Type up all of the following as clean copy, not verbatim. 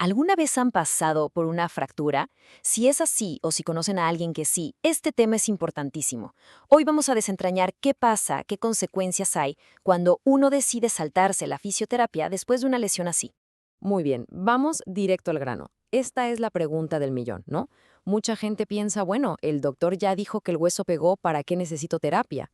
¿Alguna vez han pasado por una fractura? Si es así o si conocen a alguien que sí, este tema es importantísimo. Hoy vamos a desentrañar qué pasa, qué consecuencias hay cuando uno decide saltarse la fisioterapia después de una lesión así. Muy bien, vamos directo al grano. Esta es la pregunta del millón, ¿no? Mucha gente piensa, bueno, el doctor ya dijo que el hueso pegó, ¿para qué necesito terapia?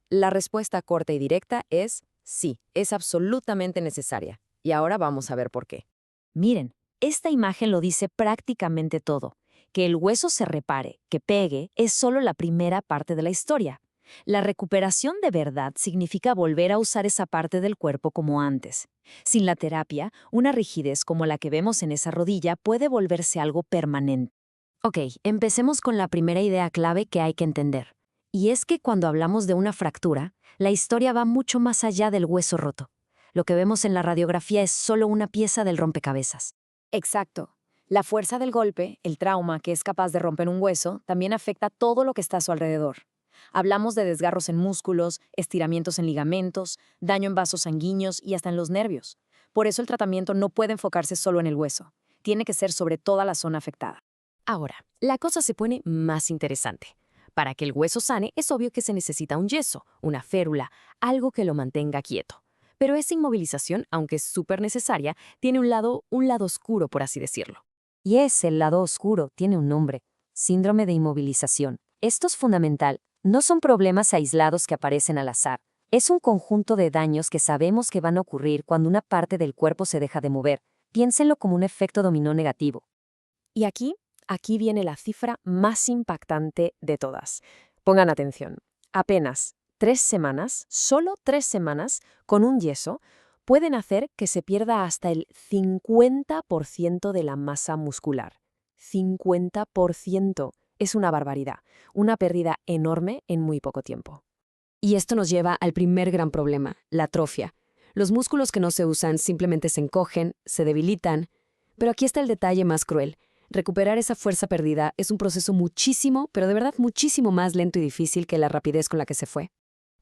La respuesta corta y directa es sí, es absolutamente necesaria. Y ahora vamos a ver por qué. Miren, esta imagen lo dice prácticamente todo. Que el hueso se repare, que pegue, es solo la primera parte de la historia. La recuperación de verdad significa volver a usar esa parte del cuerpo como antes. Sin la terapia, una rigidez como la que vemos en esa rodilla puede volverse algo permanente. Ok, empecemos con la primera idea clave que hay que entender. Y es que cuando hablamos de una fractura, la historia va mucho más allá del hueso roto. Lo que vemos en la radiografía es solo una pieza del rompecabezas. Exacto. La fuerza del golpe, el trauma que es capaz de romper un hueso, también afecta todo lo que está a su alrededor. Hablamos de desgarros en músculos, estiramientos en ligamentos, daño en vasos sanguíneos y hasta en los nervios. Por eso el tratamiento no puede enfocarse solo en el hueso. Tiene que ser sobre toda la zona afectada. Ahora, la cosa se pone más interesante. Para que el hueso sane, es obvio que se necesita un yeso, una férula, algo que lo mantenga quieto. Pero esa inmovilización, aunque es súper necesaria, tiene un lado oscuro, por así decirlo. Y el lado oscuro, tiene un nombre: síndrome de inmovilización. Esto es fundamental. No son problemas aislados que aparecen al azar. Es un conjunto de daños que sabemos que van a ocurrir cuando una parte del cuerpo se deja de mover. Piénsenlo como un efecto dominó negativo. Y aquí viene la cifra más impactante de todas. Pongan atención. Apenas 3 semanas, solo 3 semanas, con un yeso, pueden hacer que se pierda hasta el 50% de la masa muscular. 50%. Es una barbaridad. Una pérdida enorme en muy poco tiempo. Y esto nos lleva al primer gran problema, la atrofia. Los músculos que no se usan simplemente se encogen, se debilitan. Pero aquí está el detalle más cruel. Recuperar esa fuerza perdida es un proceso muchísimo, pero de verdad muchísimo más lento y difícil que la rapidez con la que se fue.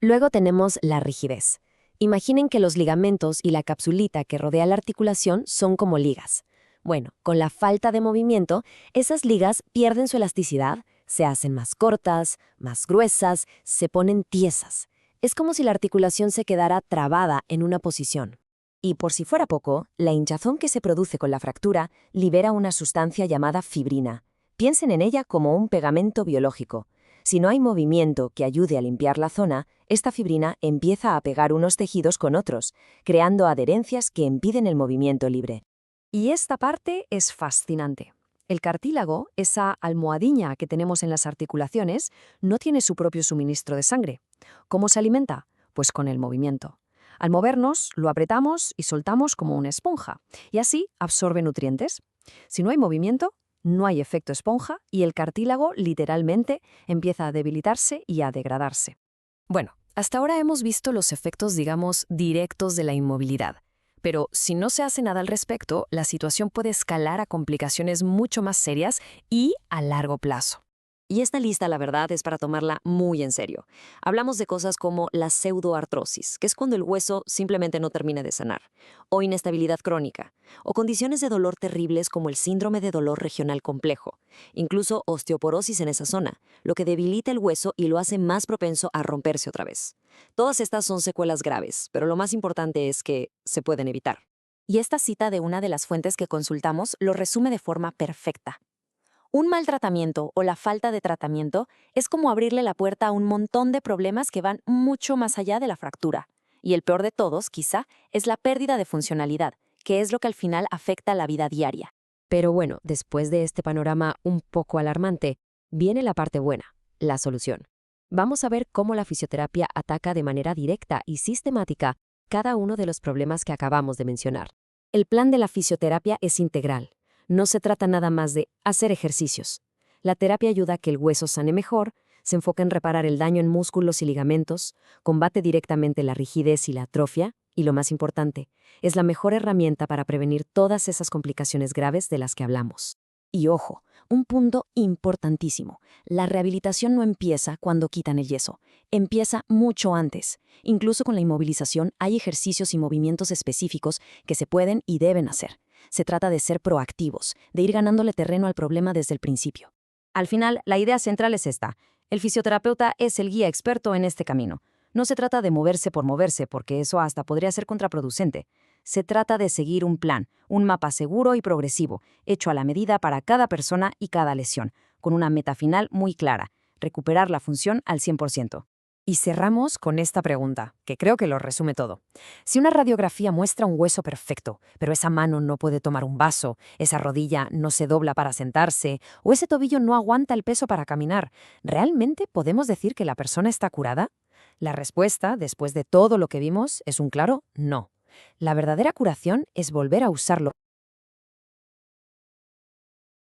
Luego tenemos la rigidez. Imaginen que los ligamentos y la capsulita que rodea la articulación son como ligas. Bueno, con la falta de movimiento, esas ligas pierden su elasticidad, se hacen más cortas, más gruesas, se ponen tiesas. Es como si la articulación se quedara trabada en una posición. Y por si fuera poco, la hinchazón que se produce con la fractura libera una sustancia llamada fibrina. Piensen en ella como un pegamento biológico. Si no hay movimiento que ayude a limpiar la zona, esta fibrina empieza a pegar unos tejidos con otros, creando adherencias que impiden el movimiento libre. Y esta parte es fascinante. El cartílago, esa almohadilla que tenemos en las articulaciones, no tiene su propio suministro de sangre. ¿Cómo se alimenta? Pues con el movimiento. Al movernos, lo apretamos y soltamos como una esponja, y así absorbe nutrientes. Si no hay movimiento, no hay efecto esponja y el cartílago literalmente empieza a debilitarse y a degradarse. Bueno, hasta ahora hemos visto los efectos, digamos, directos de la inmovilidad. Pero si no se hace nada al respecto, la situación puede escalar a complicaciones mucho más serias y a largo plazo. Y esta lista, la verdad, es para tomarla muy en serio. Hablamos de cosas como la pseudoartrosis, que es cuando el hueso simplemente no termina de sanar, o inestabilidad crónica, o condiciones de dolor terribles como el síndrome de dolor regional complejo, incluso osteoporosis en esa zona, lo que debilita el hueso y lo hace más propenso a romperse otra vez. Todas estas son secuelas graves, pero lo más importante es que se pueden evitar. Y esta cita de una de las fuentes que consultamos lo resume de forma perfecta. Un mal tratamiento o la falta de tratamiento es como abrirle la puerta a un montón de problemas que van mucho más allá de la fractura. Y el peor de todos, quizá, es la pérdida de funcionalidad, que es lo que al final afecta la vida diaria. Pero bueno, después de este panorama un poco alarmante, viene la parte buena, la solución. Vamos a ver cómo la fisioterapia ataca de manera directa y sistemática cada uno de los problemas que acabamos de mencionar. El plan de la fisioterapia es integral. No se trata nada más de hacer ejercicios. La terapia ayuda a que el hueso sane mejor, se enfoca en reparar el daño en músculos y ligamentos, combate directamente la rigidez y la atrofia, y lo más importante, es la mejor herramienta para prevenir todas esas complicaciones graves de las que hablamos. Y ojo, un punto importantísimo, la rehabilitación no empieza cuando quitan el yeso, empieza mucho antes. Incluso con la inmovilización hay ejercicios y movimientos específicos que se pueden y deben hacer. Se trata de ser proactivos, de ir ganándole terreno al problema desde el principio. Al final, la idea central es esta. El fisioterapeuta es el guía experto en este camino. No se trata de moverse por moverse, porque eso hasta podría ser contraproducente. Se trata de seguir un plan, un mapa seguro y progresivo, hecho a la medida para cada persona y cada lesión, con una meta final muy clara: recuperar la función al 100%. Y cerramos con esta pregunta, que creo que lo resume todo. Si una radiografía muestra un hueso perfecto, pero esa mano no puede tomar un vaso, esa rodilla no se dobla para sentarse, o ese tobillo no aguanta el peso para caminar, ¿realmente podemos decir que la persona está curada? La respuesta, después de todo lo que vimos, es un claro no. La verdadera curación es volver a usarlo